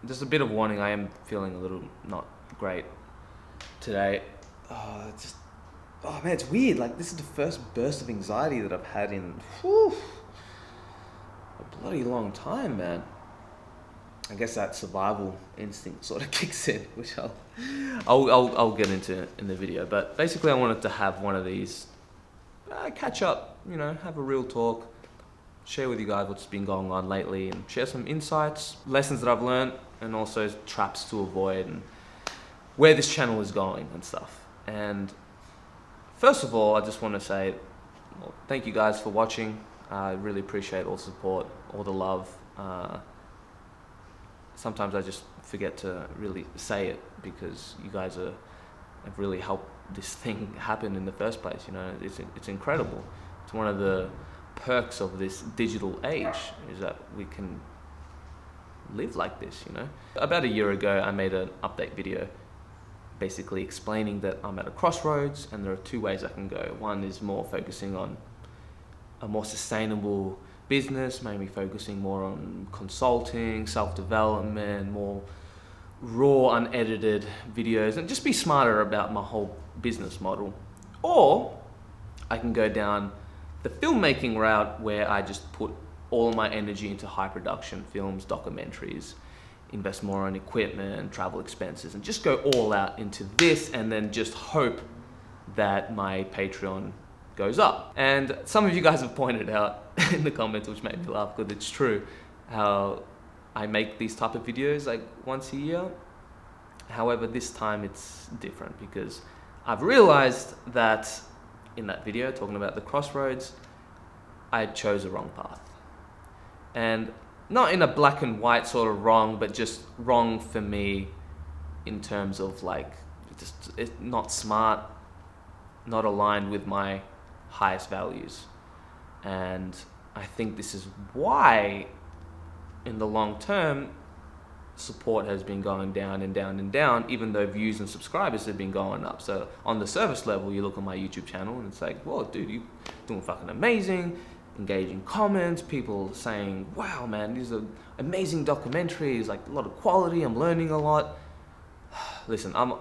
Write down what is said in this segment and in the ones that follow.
just a bit of warning, I am feeling a little not great today. Oh man, it's weird. Like, this is the first burst of anxiety that I've had in a bloody long time, man. I guess that survival instinct sort of kicks in, which I'll get into in the video. But basically, I wanted to have one of these, catch up, you know, have a real talk, share with you guys what's been going on lately, and share some insights, lessons that I've learned, and also traps to avoid, and where this channel is going and stuff. And first of all, I just want to say, well, thank you guys for watching. I really appreciate all the support, all the love. Sometimes I just forget to really say it because you guys have really helped this thing happen in the first place. You know, it's incredible. It's one of the perks of this digital age is that we can live like this, you know. About a year ago, I made an update video basically explaining that I'm at a crossroads and there are two ways I can go. One is more focusing on a more sustainable business, maybe focusing more on consulting, self-development, more raw, unedited videos, and just be smarter about my whole business model. Or I can go down the filmmaking route where I just put all of my energy into high production films, documentaries, invest more on equipment, travel expenses, and just go all out into this and then just hope that my Patreon goes up. And some of you guys have pointed out in the comments, which made me laugh because it's true, how I make these type of videos like once a year. However, this time it's different because I've realized that in that video talking about the crossroads, I chose a wrong path. And not in a black and white sort of wrong, but just wrong for me in terms of like, it's not smart, not aligned with my highest values. And I think this is why in the long term, support has been going down and down and down, even though views and subscribers have been going up. So on the service level, you look on my YouTube channel and it's like, whoa, dude, you're doing fucking amazing. Engaging comments, people saying, wow, man, these are amazing documentaries, like a lot of quality, I'm learning a lot. Listen, I'm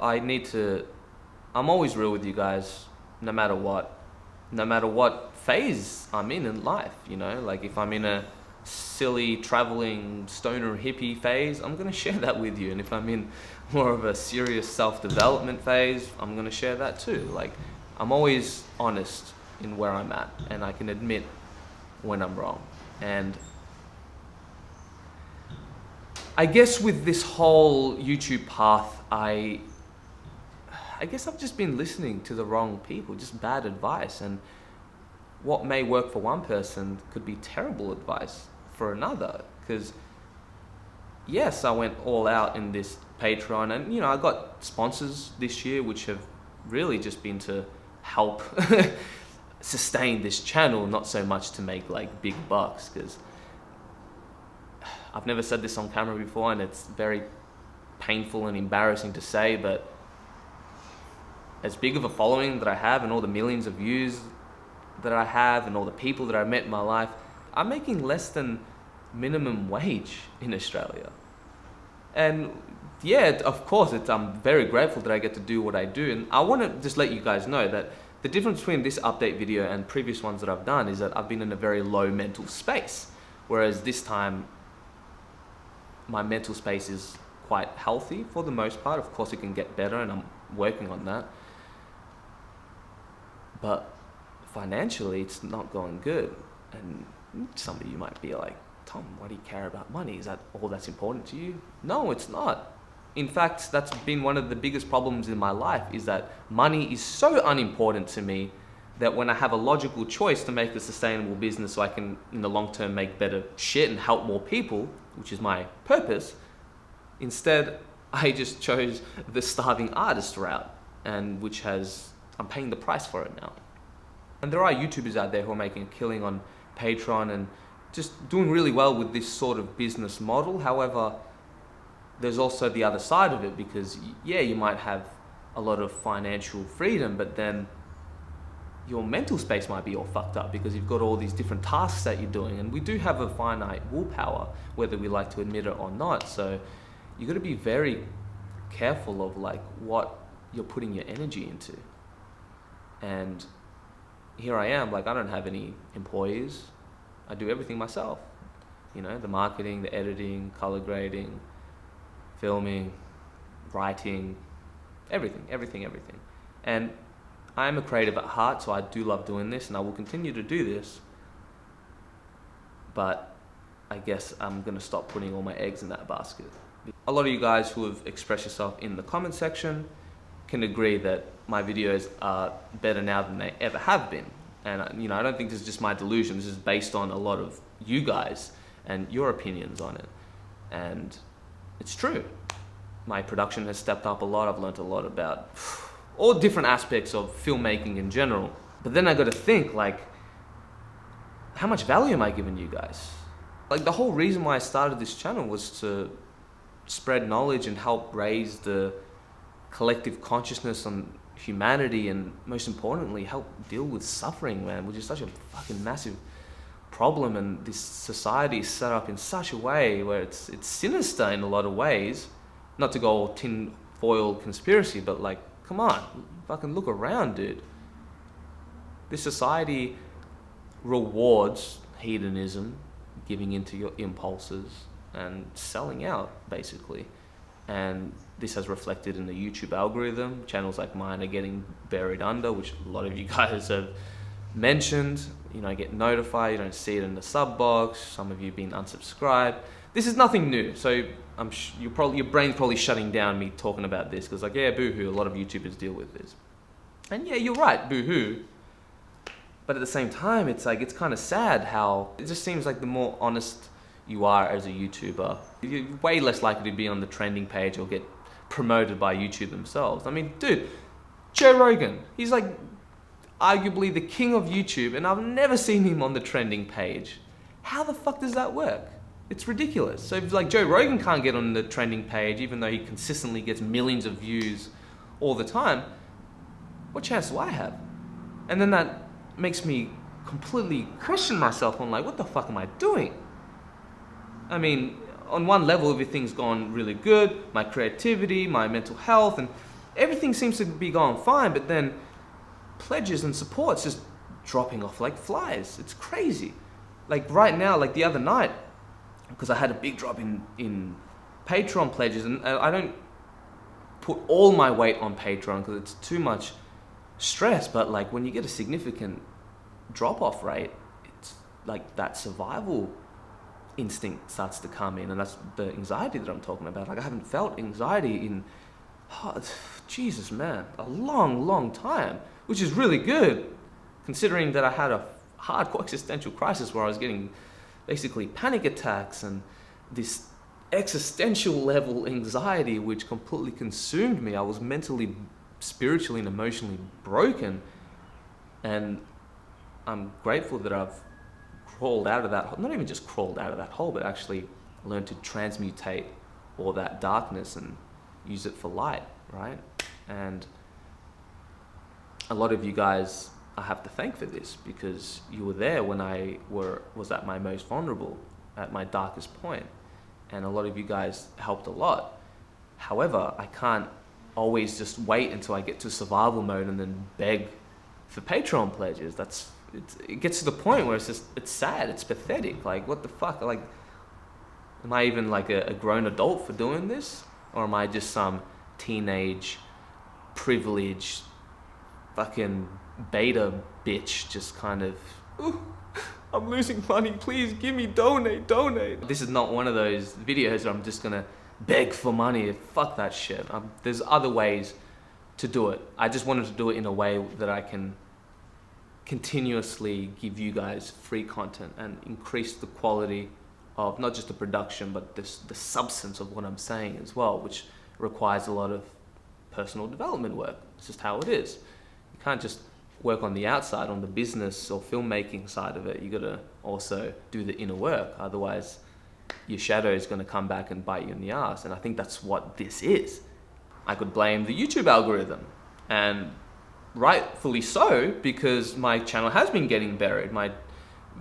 always real with you guys, no matter what phase I'm in life, you know, like if I'm in a silly traveling stoner hippie phase, I'm gonna share that with you. And if I'm in more of a serious self-development phase, I'm gonna share that too. Like, I'm always honest in where I'm at, and I can admit when I'm wrong. And I guess with this whole YouTube path, I guess I've just been listening to the wrong people, just bad advice. And what may work for one person could be terrible advice for another. Because yes, I went all out in this Patreon, and you know, I got sponsors this year, which have really just been to help sustain this channel, not so much to make like big bucks, because I've never said this on camera before and it's very painful and embarrassing to say, but as big of a following that I have and all the millions of views that I have and all the people that I've met in my life, I'm making less than minimum wage in Australia. And yeah, of course, I'm very grateful that I get to do what I do. And I want to just let you guys know that the difference between this update video and previous ones that I've done is that I've been in a very low mental space. Whereas this time, my mental space is quite healthy for the most part. Of course, it can get better and I'm working on that. But financially, it's not going good. And some of you might be like, Tom, why do you care about money? Is that all that's important to you? No, it's not. In fact, that's been one of the biggest problems in my life, is that money is so unimportant to me that when I have a logical choice to make a sustainable business so I can, in the long term, make better shit and help more people, which is my purpose, instead, I just chose the starving artist route, and I'm paying the price for it now. And there are YouTubers out there who are making a killing on Patreon and just doing really well with this sort of business model. However, there's also the other side of it, because yeah, you might have a lot of financial freedom, but then your mental space might be all fucked up because you've got all these different tasks that you're doing. And we do have a finite willpower, whether we like to admit it or not. So you got to be very careful of like what you're putting your energy into. And here I am, like I don't have any employees. I do everything myself. You know, the marketing, the editing, color grading, filming, writing, everything. And I'm a creative at heart, so I do love doing this, and I will continue to do this. But I guess I'm going to stop putting all my eggs in that basket. A lot of you guys who have expressed yourself in the comment section can agree that my videos are better now than they ever have been. And you know, I don't think this is just my delusion. This is based on a lot of you guys and your opinions on it. And it's true. My production has stepped up a lot. I've learned a lot about all different aspects of filmmaking in general. But then I got to think, like, how much value am I giving you guys? Like, the whole reason why I started this channel was to spread knowledge and help raise the collective consciousness on humanity, and most importantly, help deal with suffering, man, which is such a fucking massive problem. And this society is set up in such a way where it's sinister in a lot of ways. Not to go all tin foil conspiracy, but like, come on, fucking look around, dude. This society rewards hedonism, giving into your impulses and selling out, basically. And this has reflected in the YouTube algorithm. Channels like mine are getting buried under, which a lot of you guys have mentioned. You know, I get notified, you don't see it in the sub box. Some of you have been unsubscribed. This is nothing new, so your brain's probably shutting down me talking about this, because like, yeah, boo-hoo, a lot of YouTubers deal with this. And yeah, you're right, boo-hoo. But at the same time, it's like, it's kind of sad how it just seems like the more honest you are as a YouTuber, you're way less likely to be on the trending page or get promoted by YouTube themselves. I mean, dude, Joe Rogan, he's like arguably the king of YouTube, and I've never seen him on the trending page. How the fuck does that work? It's ridiculous. So if like Joe Rogan can't get on the trending page, even though he consistently gets millions of views all the time, what chance do I have? And then that makes me completely question myself on like, what the fuck am I doing? I mean, on one level, everything's gone really good. My creativity, my mental health, and everything seems to be going fine, but then pledges and support's just dropping off like flies. It's crazy. Like right now, like the other night, because I had a big drop in Patreon pledges, and I don't put all my weight on Patreon because it's too much stress, but like when you get a significant drop-off rate, it's like that survival instinct starts to come in, and that's the anxiety that I'm talking about. Like I haven't felt anxiety in, Jesus man, a long time, which is really good, considering that I had a hardcore existential crisis where I was getting basically panic attacks and this existential level anxiety which completely consumed me. I was mentally, spiritually and emotionally broken, and I'm grateful that I've crawled out of that, not even just crawled out of that hole, but actually learned to transmutate all that darkness and use it for light, right? And a lot of you guys I have to thank for this, because you were there when I was at my most vulnerable, at my darkest point, and a lot of you guys helped a lot. However, I can't always just wait until I get to survival mode and then beg for Patreon pledges. It gets to the point where it's sad, it's pathetic. Like, what the fuck? Like, am I even like a grown adult for doing this? Or am I just some teenage, privileged, fucking beta bitch just kind of, I'm losing money, please give me, donate. This is not one of those videos where I'm just gonna beg for money. Fuck that shit. There's other ways to do it. I just wanted to do it in a way that I can continuously give you guys free content and increase the quality of not just the production, but the substance of what I'm saying as well, which requires a lot of personal development work. It's just how it is. You can't just work on the outside, on the business or filmmaking side of it. You gotta also do the inner work. Otherwise, your shadow is gonna come back and bite you in the ass. And I think that's what this is. I could blame the YouTube algorithm, and rightfully so, because my channel has been getting buried. My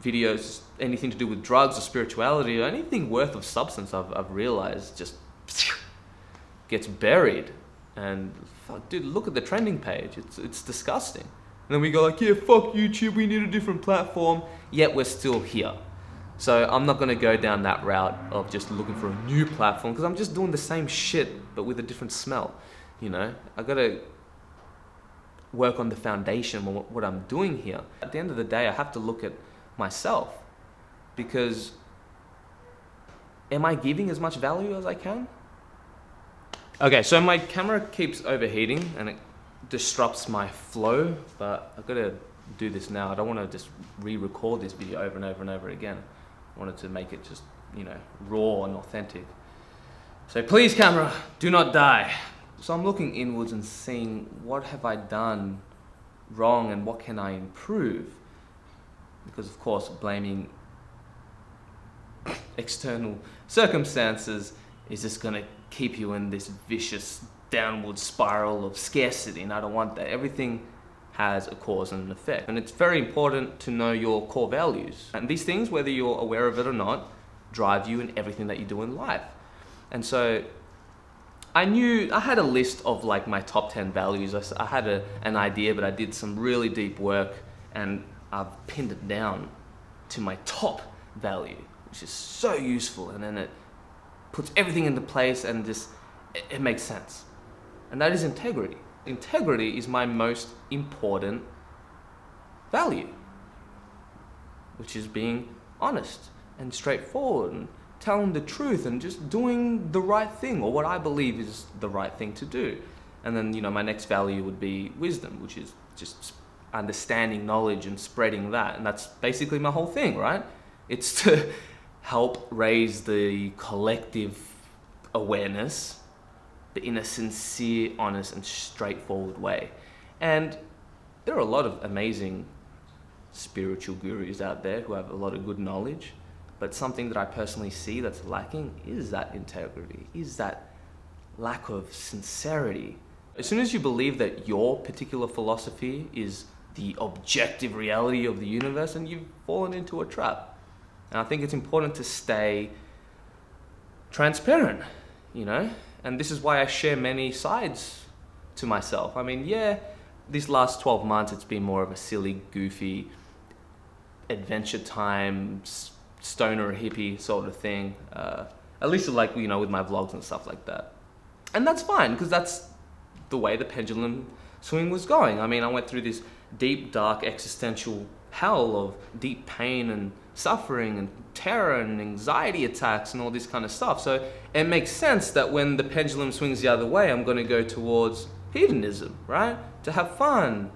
videos, anything to do with drugs or spirituality or anything worth of substance, I've realized just gets buried. And fuck, dude, look at the trending page. It's disgusting. And then we go like, yeah, fuck YouTube, we need a different platform. Yet we're still here. So I'm not gonna go down that route of just looking for a new platform, because I'm just doing the same shit, but with a different smell. You know, I gotta work on the foundation of what I'm doing here. At the end of the day, I have to look at myself, because am I giving as much value as I can? Okay, so my camera keeps overheating and it disrupts my flow, but I've got to do this now. I don't want to just re-record this video over and over and over again. I wanted to make it just, you know, raw and authentic. So please, camera, do not die. So I'm looking inwards and seeing what have I done wrong and what can I improve? Because of course, blaming external circumstances is just going to keep you in this vicious downward spiral of scarcity, and I don't want that. Everything has a cause and an effect, and it's very important to know your core values. And these things, whether you're aware of it or not, drive you in everything that you do in life. And so I knew I had a list of like my top 10 values. I had an idea, but I did some really deep work and I've pinned it down to my top value, which is so useful, and then it puts everything into place and just it makes sense. And that is integrity. Integrity is my most important value, which is being honest and straightforward and telling the truth and just doing the right thing, or what I believe is the right thing to do. And then, you know, my next value would be wisdom, which is just understanding knowledge and spreading that. And that's basically my whole thing, right? It's to help raise the collective awareness, but in a sincere, honest, and straightforward way. And there are a lot of amazing spiritual gurus out there who have a lot of good knowledge, but something that I personally see that's lacking is that integrity, is that lack of sincerity. As soon as you believe that your particular philosophy is the objective reality of the universe, and you've fallen into a trap. And I think it's important to stay transparent, you know? And this is why I share many sides to myself. I mean, yeah, these last 12 months, it's been more of a silly, goofy, adventure time, stoner hippie sort of thing. At least like, you know, with my vlogs and stuff like that. And that's fine, because that's the way the pendulum swing was going. I mean, I went through this deep, dark, existential hell of deep pain and suffering and terror and anxiety attacks and all this kind of stuff. So it makes sense that when the pendulum swings the other way, I'm going to go towards hedonism, right? To have fun,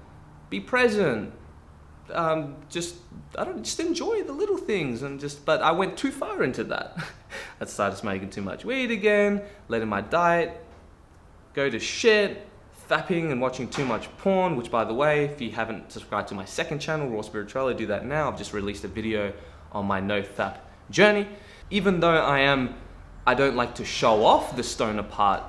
be present, just enjoy the little things, and but I went too far into that. I started smoking too much weed again, letting my diet go to shit, fapping and watching too much porn, which, by the way, if you haven't subscribed to my second channel, Raw Spirituality, do that now. I've just released a video on my no fap journey. Even though I don't like to show off the stoner part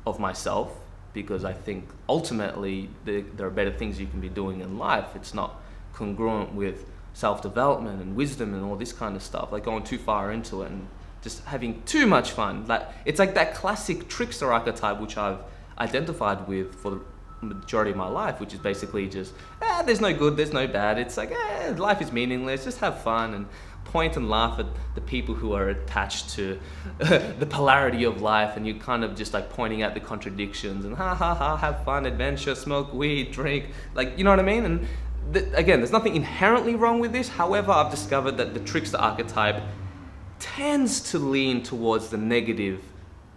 of myself, because I think ultimately there are better things you can be doing in life. It's not congruent with self-development and wisdom and all this kind of stuff, like going too far into it and just having too much fun. Like, it's like that classic trickster archetype, which I've identified with for the majority of my life, which is basically just, there's no good, there's no bad. It's like, life is meaningless, just have fun and point and laugh at the people who are attached to the polarity of life, and you're kind of just like pointing out the contradictions and have fun, adventure, smoke weed, drink, like, you know what I mean? And again, there's nothing inherently wrong with this. However, I've discovered that the trickster archetype tends to lean towards the negative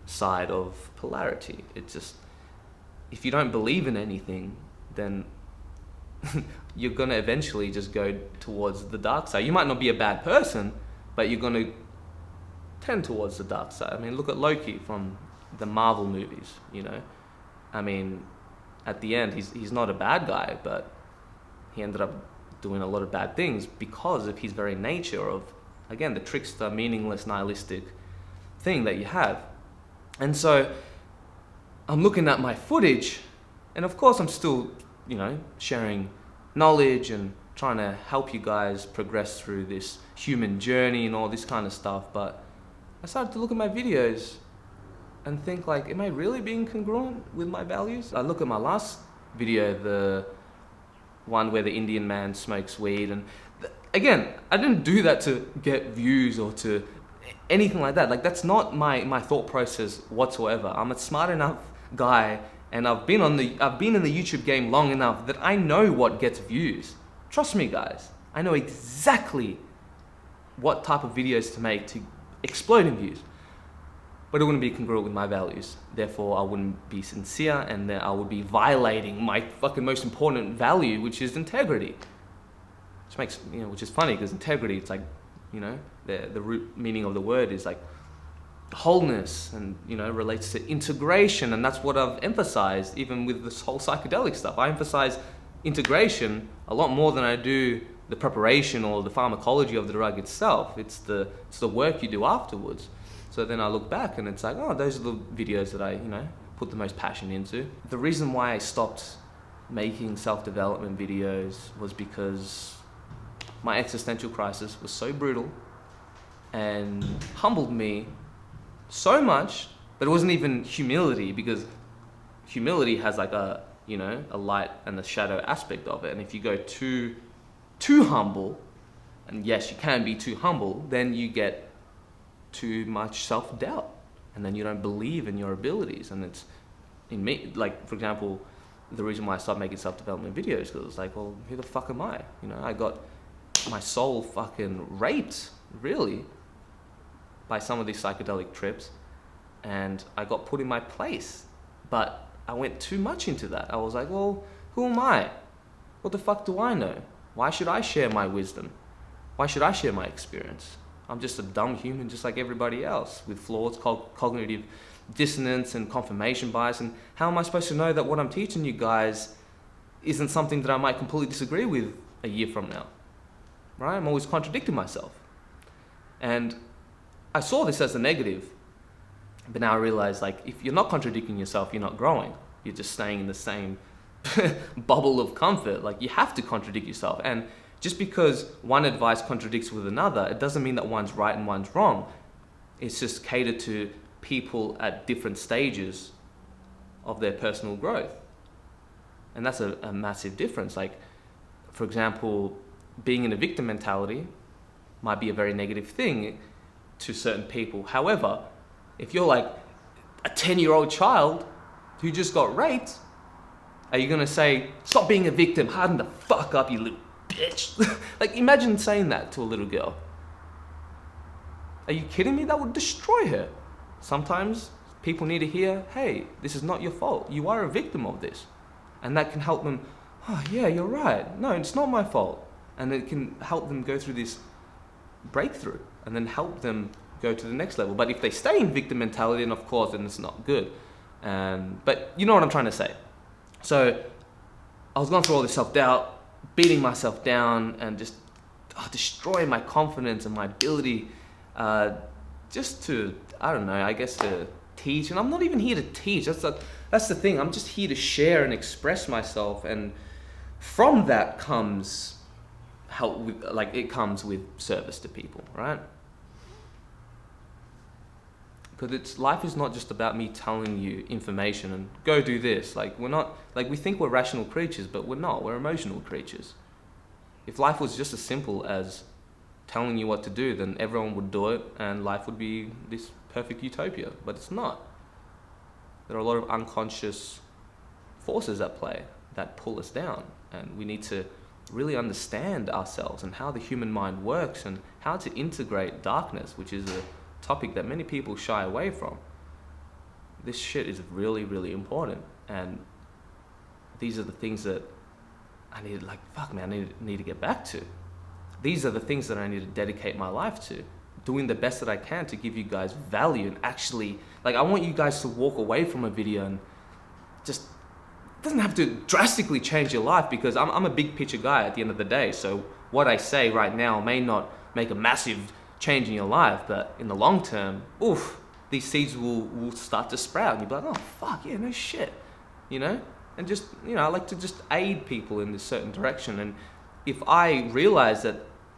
side of polarity. It's just, if you don't believe in anything, then you're gonna eventually just go towards the dark side. You might not be a bad person, but you're gonna tend towards the dark side. I mean, look at Loki from the Marvel movies, you know? I mean, at the end, he's not a bad guy, but he ended up doing a lot of bad things because of his very nature of, again, the trickster, meaningless, nihilistic thing that you have. And so I'm looking at my footage, and of course I'm still, you know, sharing knowledge and trying to help you guys progress through this human journey and all this kind of stuff. But I started to look at my videos and think like, am I really being congruent with my values? I look at my last video, the one where the Indian man smokes weed, and again, I didn't do that to get views or to anything like that. Like, that's not my thought process whatsoever. I'm a smart enough guy, and I've been in the YouTube game long enough that I know what gets views. Trust me, guys. I know exactly what type of videos to make to explode in views. But it wouldn't be congruent with my values. Therefore, I wouldn't be sincere, and then I would be violating my fucking most important value, which is integrity. Which is funny, because integrity, it's like, the root meaning of the word is like wholeness, and relates to integration, and that's what I've emphasized even with this whole psychedelic stuff. I emphasize integration a lot more than I do the preparation or the pharmacology of the drug itself. It's the work you do afterwards. So then I look back and it's like, oh, those are the videos that I put the most passion into. The reason why I stopped making self-development videos was because my existential crisis was so brutal and humbled me so much that it wasn't even humility, because humility has like a light and a shadow aspect of it. And if you go too humble, and yes, you can be too humble, then you get too much self-doubt, and then you don't believe in your abilities. And it's in me, like, for example, the reason why I stopped making self-development videos, because it's like, well, who the fuck am I? I got my soul fucking raped, really, by some of these psychedelic trips, and I got put in my place. But I went too much into that. I was like, well, who am I? What the fuck do I know? Why should I share my wisdom? Why should I share my experience? I'm just a dumb human just like everybody else, with flaws, cognitive dissonance and confirmation bias. And how am I supposed to know that what I'm teaching you guys isn't something that I might completely disagree with a year from now? Right? I'm always contradicting myself. And I saw this as a negative, but now I realize, like, if you're not contradicting yourself, you're not growing. You're just staying in the same bubble of comfort. Like, you have to contradict yourself. And just because one advice contradicts with another, it doesn't mean that one's right and one's wrong. It's just catered to people at different stages of their personal growth. And that's a massive difference. Like, for example, being in a victim mentality might be a very negative thing to certain people. However, if you're like a 10-year-old child who just got raped, are you going to say, stop being a victim, harden the fuck up, you little bitch? Like, imagine saying that to a little girl. Are you kidding me? That would destroy her. Sometimes people need to hear, hey, this is not your fault. You are a victim of this. And that can help them, oh yeah, you're right. No, it's not my fault. And it can help them go through this breakthrough and then help them go to the next level. But if they stay in victim mentality, then of course, then it's not good. But you know what I'm trying to say. So I was going through all this self-doubt, beating myself down, and just destroying my confidence and my ability just to, I don't know, I guess to teach. And I'm not even here to teach. That's the thing. I'm just here to share and express myself. And from that comes help with, like, it comes with service to people, right? Because life is not just about me telling you information and go do this. Like, we're not, like, we think we're rational creatures, but we're not. We're emotional creatures. If life was just as simple as telling you what to do, then everyone would do it and life would be this perfect utopia. But it's not. There are a lot of unconscious forces at play that pull us down, and we need to really understand ourselves and how the human mind works and how to integrate darkness, which is a topic that many people shy away from. This shit is really, really important, and these are the things that I need, like, fuck man, I need to get back to. These are the things that I need to dedicate my life to, doing the best that I can to give you guys value. And actually, like, I want you guys to walk away from a video and just, it doesn't have to drastically change your life, because I'm a big picture guy at the end of the day. So what I say right now may not make a massive change in your life, but in the long term, these seeds will start to sprout, and you'll be like, oh fuck yeah, no shit, and just, I like to just aid people in this certain direction. And if I realize that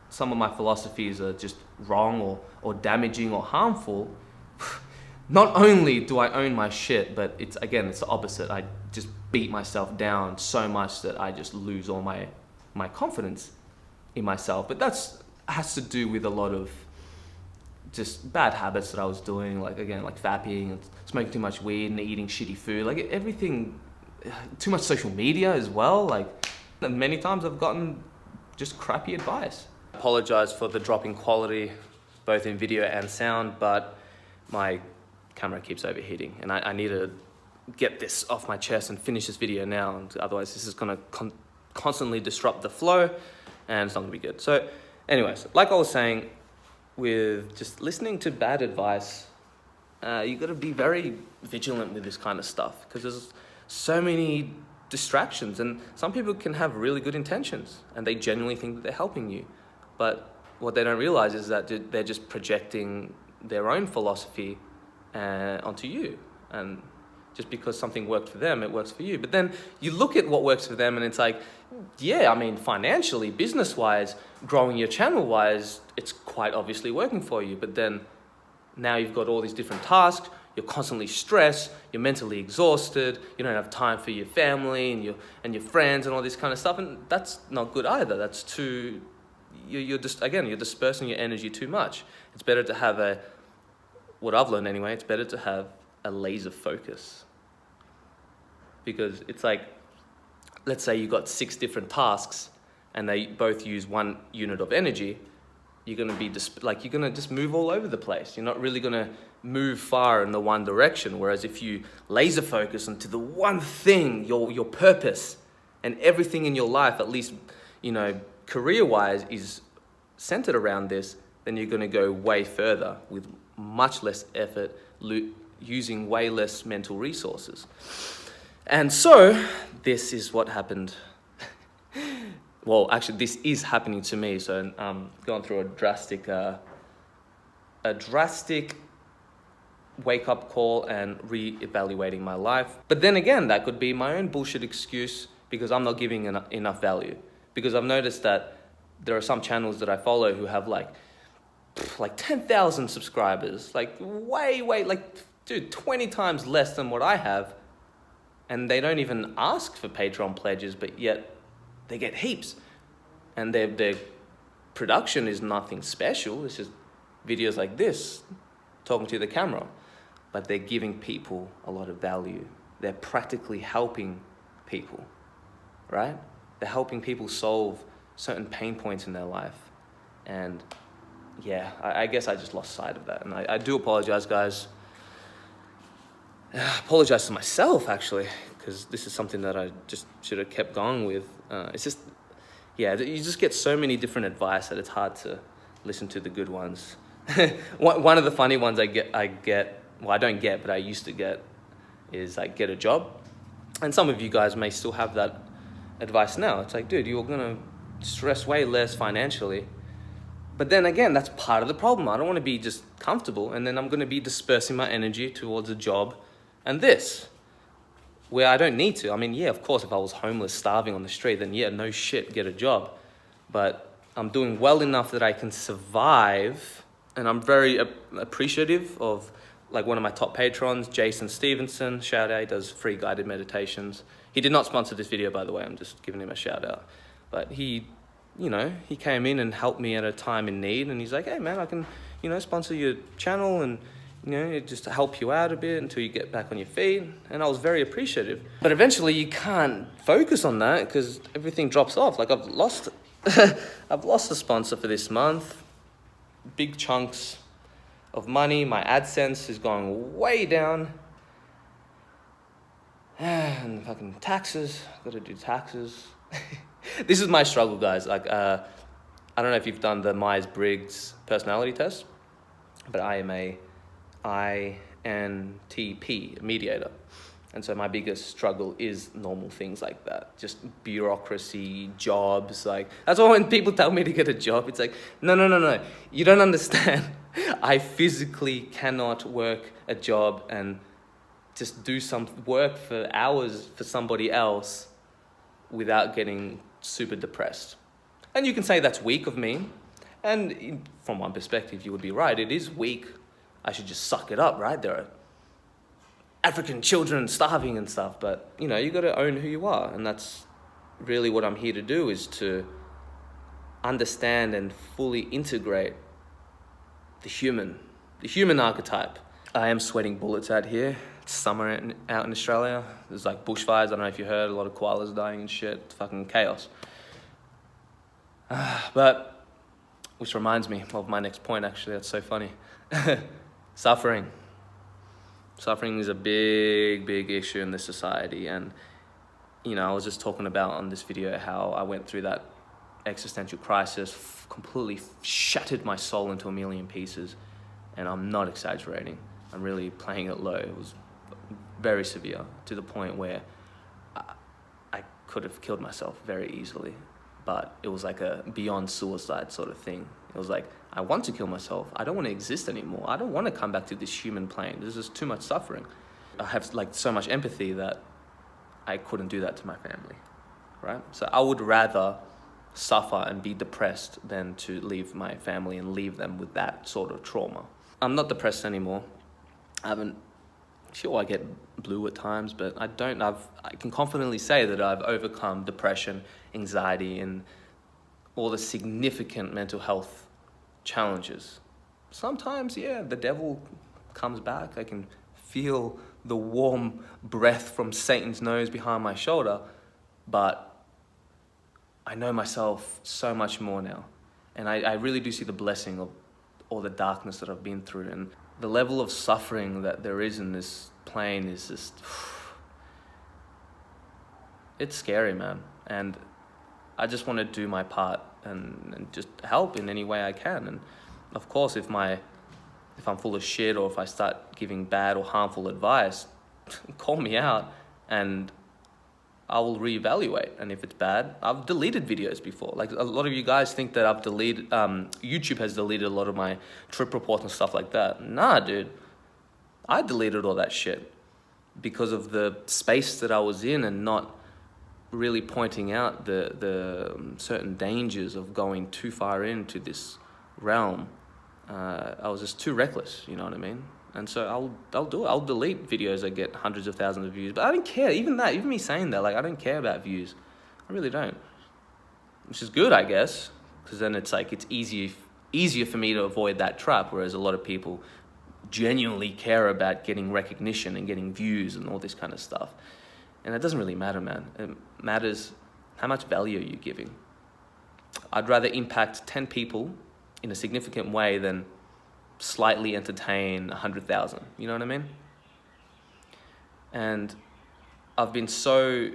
some of my philosophies are just wrong or damaging or harmful, not only do I own my shit, but it's the opposite. I just beat myself down so much that I just lose all my confidence in myself. But has to do with a lot of just bad habits that I was doing, like vaping and smoking too much weed and eating shitty food, like everything, too much social media as well. Like many times I've gotten just crappy advice. I apologize for the drop in quality, both in video and sound, but my camera keeps overheating and I need to get this off my chest and finish this video now, and otherwise this is going to constantly disrupt the flow and it's not going to be good. So anyways, like I was saying, with just listening to bad advice, you got to be very vigilant with this kind of stuff, because there's so many distractions, and some people can have really good intentions and they genuinely think that they're helping you, but what they don't realize is that they're just projecting their own philosophy onto you. And just because something worked for them, it works for you. But then you look at what works for them and it's like, yeah, I mean, financially, business-wise, growing your channel-wise, it's quite obviously working for you. But then now you've got all these different tasks, you're constantly stressed, you're mentally exhausted, you don't have time for your family and your friends and all this kind of stuff. And that's not good either. That's too, you're dispersing your energy too much. It's better to have what I've learned anyway, it's better to have a laser focus. Because it's like, let's say you got 6 different tasks and they both use 1 unit of energy, you're going to be you're going to just move all over the place. You're not really going to move far in the one direction. Whereas if you laser focus into the one thing, your purpose, and everything in your life, at least, career-wise, is centered around this, then you're going to go way further with much less effort, using way less mental resources. And so this is what happened. Well, actually, this is happening to me. So I'm going through a drastic wake-up call and re-evaluating my life. But then again, that could be my own bullshit excuse because I'm not giving enough value. Because I've noticed that there are some channels that I follow who have like 10,000 subscribers, dude, 20 times less than what I have. And they don't even ask for Patreon pledges, but yet they get heaps. And their production is nothing special. It's just videos like this, talking to the camera. But they're giving people a lot of value. They're practically helping people, right? They're helping people solve certain pain points in their life. And yeah, I guess I just lost sight of that. And I do apologize, guys. I apologize to myself, actually, because this is something that I just should have kept going with. It's just, yeah, you just get so many different advice that it's hard to listen to the good ones. One of the funny ones I used to get is like, get a job. And some of you guys may still have that advice now. It's like, dude, you're going to stress way less financially. But then again, that's part of the problem. I don't want to be just comfortable, and then I'm going to be dispersing my energy towards a job and this, where I don't need to. I mean, yeah, of course, if I was homeless, starving on the street, then yeah, no shit, get a job. But I'm doing well enough that I can survive, and I'm very appreciative of like one of my top patrons, Jason Stephenson, shout out, he does free guided meditations. He did not sponsor this video, by the way, I'm just giving him a shout out. But he came in and helped me at a time in need, and he's like, hey man, I can, sponsor your channel and, just to help you out a bit until you get back on your feet. And I was very appreciative. But eventually you can't focus on that because everything drops off. Like I've lost a sponsor for this month, big chunks of money. My AdSense is going way down. And fucking taxes, gotta do taxes. This is my struggle, guys. Like, I don't know if you've done the Myers-Briggs personality test, but I am a INTP mediator. And so my biggest struggle is normal things like that. Just bureaucracy, jobs. Like, that's why when people tell me to get a job, it's like, no. You don't understand. I physically cannot work a job and just do some work for hours for somebody else without getting super depressed. And you can say that's weak of me. And from one perspective, you would be right. It is weak I should just suck it up, right? There are African children starving and stuff, but you know, you got to own who you are, and that's really what I'm here to do, is to understand and fully integrate the human archetype. I am sweating bullets out here. It's summer out in Australia. There's like bushfires. I don't know if you heard, a lot of koalas dying and shit. It's fucking chaos. But, which reminds me of my next point, actually. That's so funny. Suffering. Suffering is a big, big issue in this society. And, you know, I was just talking about on this video how I went through that existential crisis, completely shattered my soul into a million pieces. And I'm not exaggerating. I'm really playing it low. It was very severe, to the point where I could have killed myself very easily. But it was like a beyond suicide sort of thing. It was like, I want to kill myself. I don't want to exist anymore. I don't want to come back to this human plane. There's just too much suffering. I have like so much empathy that I couldn't do that to my family, right? So I would rather suffer and be depressed than to leave my family and leave them with that sort of trauma. I'm not depressed anymore. Sure, I get blue at times, but I can confidently say that I've overcome depression, anxiety, and all the significant mental health challenges. Sometimes, yeah, the devil comes back. I can feel the warm breath from Satan's nose behind my shoulder, but I know myself so much more now. And I really do see the blessing of all the darkness that I've been through, and the level of suffering that there is in this plane is just, it's scary, man. And I just want to do my part and just help in any way I can. And of course, if I'm full of shit, or if I start giving bad or harmful advice, call me out and I will reevaluate. And if it's bad, I've deleted videos before. Like, a lot of you guys think that I've deleted, YouTube has deleted a lot of my trip reports and stuff like that. Nah, dude. I deleted all that shit because of the space that I was in and not really pointing out the certain dangers of going too far into this realm. I was just too reckless, you know what I mean? And so I'll do it. I'll delete videos that get hundreds of thousands of views. But I don't care. Even me saying that, like, I don't care about views. I really don't. Which is good, I guess, because then it's like it's easier for me to avoid that trap, whereas a lot of people genuinely care about getting recognition and getting views and all this kind of stuff. And it doesn't really matter, man. It matters how much value you're giving. I'd rather impact 10 people in a significant way than slightly entertain 100,000. You know what I mean? And I've been so,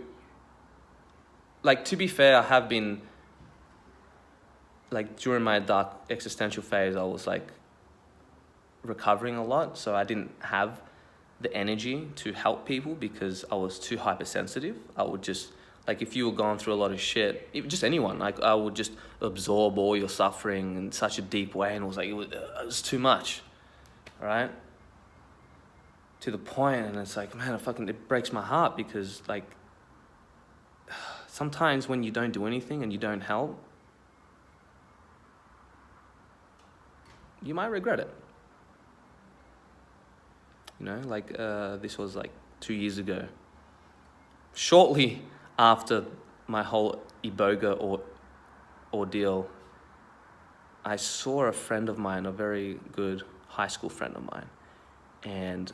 like, to be fair, I have been, like, during my dark existential phase, I was like recovering a lot. So I didn't have the energy to help people because I was too hypersensitive. I would just, like, if you were going through a lot of shit, even just anyone, like, I would just absorb all your suffering in such a deep way, and it was too much, right? To the point, and it's like, man, it breaks my heart because, like, sometimes when you don't do anything and you don't help, you might regret it. You know, like, this was like 2 years ago. Shortly after my whole Iboga ordeal, I saw a friend of mine, a very good high school friend of mine, and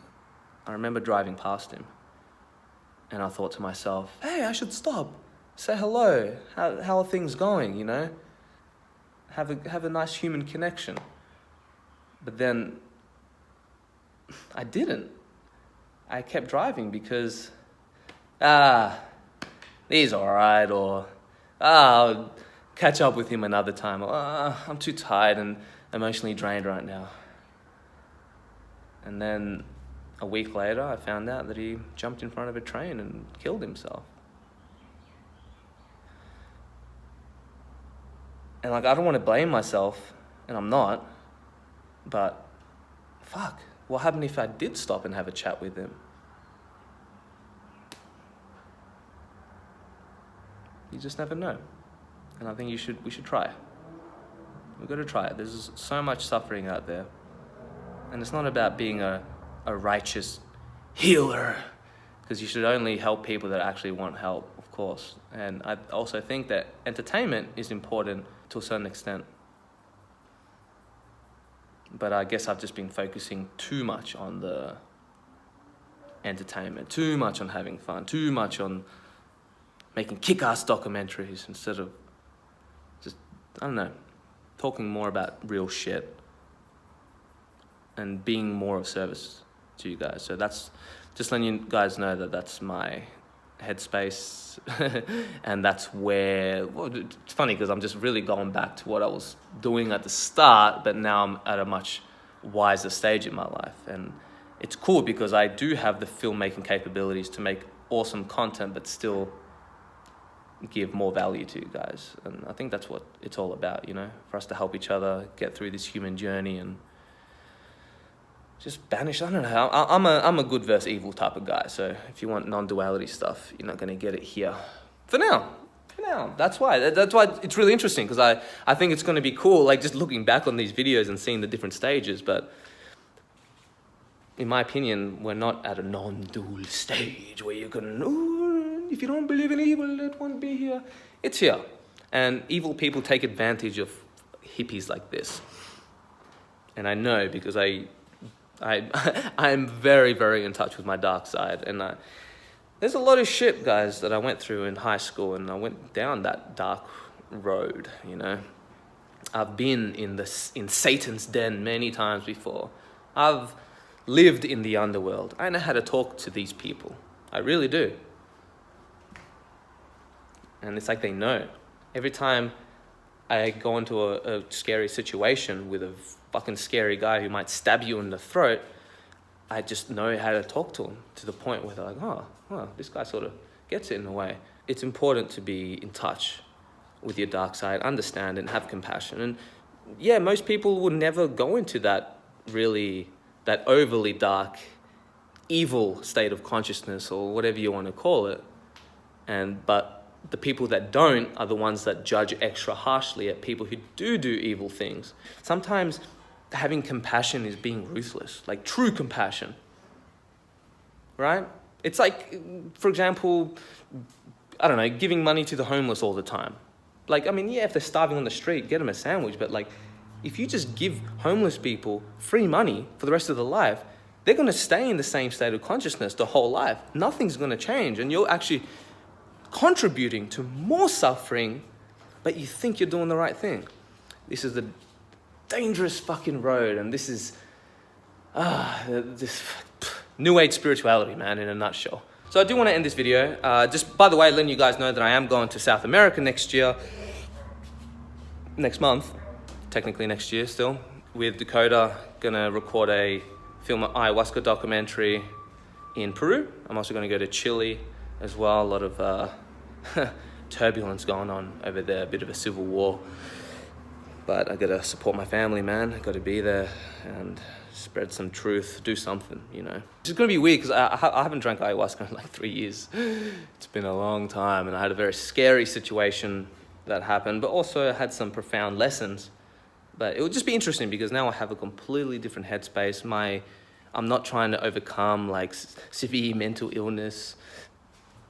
I remember driving past him, and I thought to myself, hey, I should stop, say hello, how are things going, you know? Have a nice human connection. But then I didn't. I kept driving because, he's all right, or I'll catch up with him another time, or I'm too tired and emotionally drained right now. And then a week later, I found out that he jumped in front of a train and killed himself. And, like, I don't want to blame myself, and I'm not, but fuck, what happened if I did stop and have a chat with him? You just never know. And I think we should try. We've got to try it. There's so much suffering out there. And it's not about being a righteous healer, because you should only help people that actually want help, of course. And I also think that entertainment is important to a certain extent. But I guess I've just been focusing too much on the entertainment, too much on having fun, too much on making kick-ass documentaries instead of just, I don't know, talking more about real shit and being more of service to you guys. So that's just letting you guys know that that's my headspace. And that's where, well, it's funny because I'm just really going back to what I was doing at the start, but now I'm at a much wiser stage in my life. And it's cool because I do have the filmmaking capabilities to make awesome content, but still give more value to you guys. And I think that's what it's all about, you know, for us to help each other get through this human journey and just banish. I don't know. I'm a good versus evil type of guy. So if you want non-duality stuff, you're not going to get it here. For now. That's why it's really interesting, because I think it's going to be cool, like just looking back on these videos and seeing the different stages. But in my opinion, we're not at a non-dual stage where you can, ooh, if you don't believe in evil, it won't be here. It's here. And evil people take advantage of hippies like this. And I know, because I'm very, very in touch with my dark side. And there's a lot of shit, guys, that I went through in high school, and I went down that dark road, you know. I've been in Satan's den many times before. I've lived in the underworld. I know how to talk to these people. I really do. And it's like they know. Every time I go into a scary situation with a fucking scary guy who might stab you in the throat, I just know how to talk to him, to the point where they're like, oh, well, this guy sort of gets it in a way. It's important to be in touch with your dark side, understand and have compassion. And yeah, most people will never go into that overly dark, evil state of consciousness, or whatever you want to call it. But the people that don't are the ones that judge extra harshly at people who do evil things. Sometimes having compassion is being ruthless, like true compassion, right? It's like, for example, I don't know, giving money to the homeless all the time. Like, I mean, yeah, if they're starving on the street, get them a sandwich. But like, if you just give homeless people free money for the rest of their life, they're going to stay in the same state of consciousness the whole life. Nothing's going to change. And you're actually contributing to more suffering, but you think you're doing the right thing. This is the dangerous fucking road. And this is this New Age spirituality, man, in a nutshell. So I do want to end this video. Just by the way, letting you guys know that I am going to South America next month, technically next year still, with Dakota. Gonna record film an ayahuasca documentary in Peru. I'm also gonna go to Chile as well. A lot of turbulence going on over there, a bit of a civil war. But I gotta support my family, man. I gotta be there and spread some truth, do something, you know. It's gonna be weird because I haven't drank ayahuasca in like 3 years. It's been a long time, and I had a very scary situation that happened, but also I had some profound lessons. But it would just be interesting because now I have a completely different headspace. I'm not trying to overcome like severe mental illness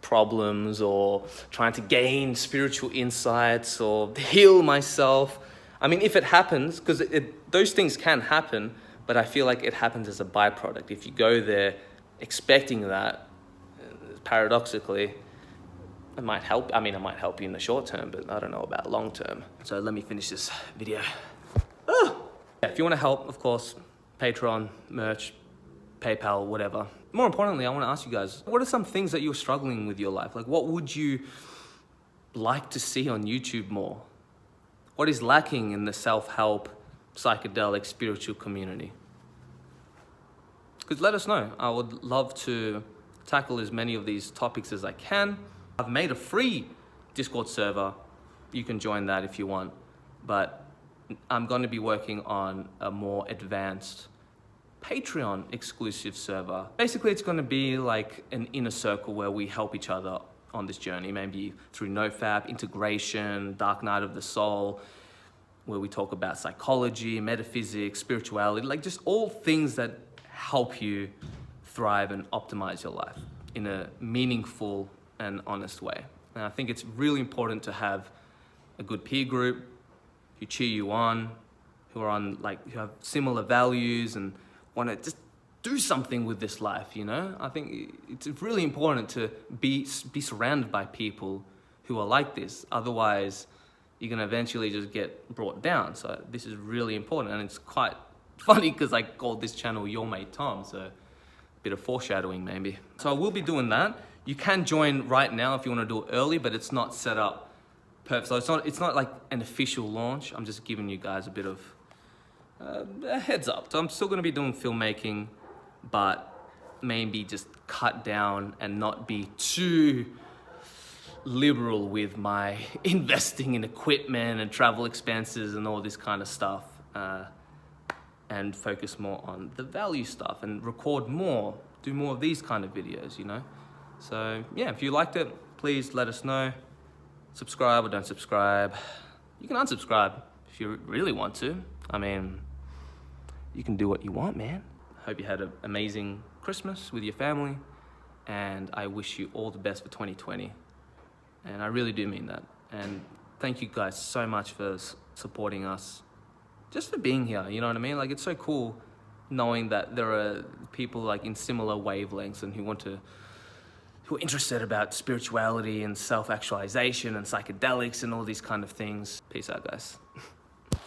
problems, or trying to gain spiritual insights or heal myself. I mean, if it happens, because those things can happen, but I feel like it happens as a byproduct. If you go there expecting that, paradoxically, it might help. I mean, it might help you in the short term, but I don't know about long term. So let me finish this video. If you want to help, of course, Patreon, merch, PayPal, whatever. More importantly, I want to ask you guys, what are some things that you're struggling with your life? Like, what would you like to see on YouTube more? What is lacking in the self-help, psychedelic, spiritual community? Because let us know. I would love to tackle as many of these topics as I can. I've made a free Discord server. You can join that if you want. But I'm going to be working on a more advanced Patreon exclusive server. Basically, it's going to be like an inner circle where we help each other on this journey, maybe through nofap, integration, dark night of the soul, where we talk about psychology, metaphysics, spirituality, like just all things that help you thrive and optimize your life in a meaningful and honest way. And I think it's really important to have a good peer group who cheer you on, who have similar values and want to just do something with this life, you know? I think it's really important to be surrounded by people who are like this. Otherwise, you're going to eventually just get brought down. So this is really important. And it's quite funny because I called this channel Your Mate Tom. So a bit of foreshadowing maybe. So I will be doing that. You can join right now if you want to do it early, but it's not set up perfect. So it's not like an official launch. I'm just giving you guys a bit of a heads up. So I'm still going to be doing filmmaking, but maybe just cut down and not be too liberal with my investing in equipment and travel expenses and all this kind of stuff, and focus more on the value stuff and record more, do more of these kind of videos, you know? So yeah, if you liked it, please let us know. Subscribe or don't subscribe. You can unsubscribe if you really want to. I mean, you can do what you want, man. Hope you had an amazing Christmas with your family, and I wish you all the best for 2020. And I really do mean that. And thank you guys so much for supporting us, just for being here, you know what I mean? Like, it's so cool knowing that there are people like in similar wavelengths and who are interested about spirituality and self-actualization and psychedelics and all these kind of things. Peace out, guys.